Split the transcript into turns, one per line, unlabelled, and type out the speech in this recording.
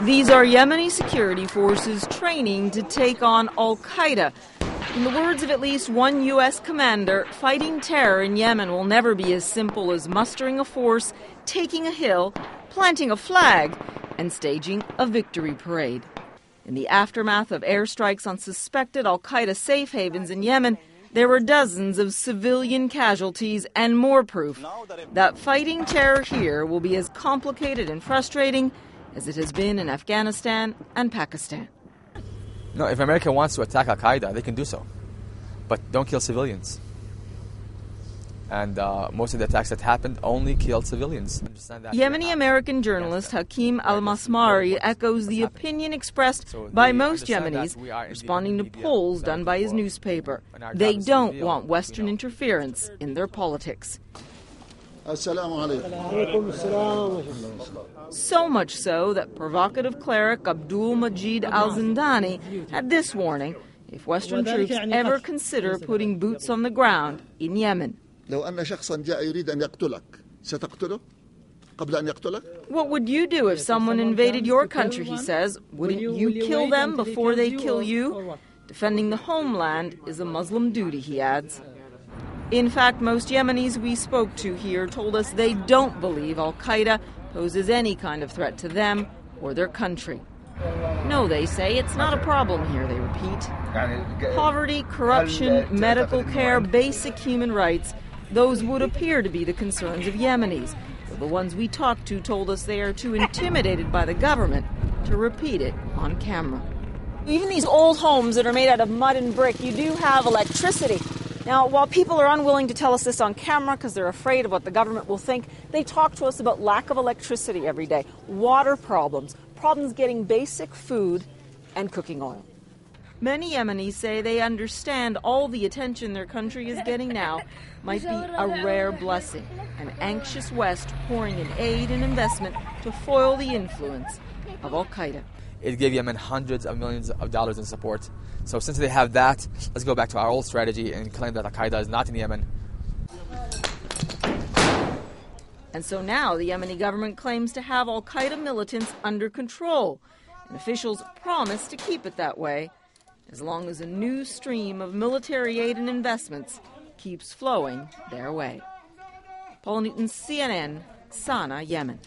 These are Yemeni security forces training to take on Al-Qaeda. In the words of at least one U.S. commander, fighting terror in Yemen will never be as simple as mustering a force, taking a hill, planting a flag, and staging a victory parade. In the aftermath of airstrikes on suspected Al-Qaeda safe havens in Yemen, there were dozens of civilian casualties and more proof that fighting terror here will be as complicated and frustrating as it has been in Afghanistan and Pakistan.
No, if America wants to attack Al-Qaeda, they can do so. But don't kill civilians. And most of the attacks that happened only killed civilians.
Yemeni-American journalist Hakim al-Masmari echoes the opinion expressed by most Yemenis responding to polls done by his newspaper. They don't want Western interference in their politics. So much so that provocative cleric Abdul Majeed al-Zindani had this warning if Western troops ever consider putting boots on the ground in Yemen. What would you do if someone invaded your country, he says? Wouldn't you kill them before they kill you? Defending the homeland is a Muslim duty, he adds. In fact, most Yemenis we spoke to here told us they don't believe Al-Qaeda poses any kind of threat to them or their country. No, they say, it's not a problem here, they repeat. Poverty, corruption, medical care, basic human rights, those would appear to be the concerns of Yemenis. The ones we talked to told us they are too intimidated by the government to repeat it on camera. Even these old homes that are made out of mud and brick, you do have electricity. Now, while people are unwilling to tell us this on camera because they're afraid of what the government will think, they talk to us about lack of electricity every day, water problems, problems getting basic food and cooking oil. Many Yemenis say they understand all the attention their country is getting now might be a rare blessing, an anxious West pouring in aid and investment to foil the influence of Al-Qaeda.
It gave Yemen hundreds of millions of dollars in support. So since they have that, let's go back to our old strategy and claim that Al-Qaeda is not in Yemen.
And so now the Yemeni government claims to have Al-Qaeda militants under control, and officials promise to keep it that way as long as a new stream of military aid and investments keeps flowing their way. Paula Newton, CNN, Sana'a, Yemen.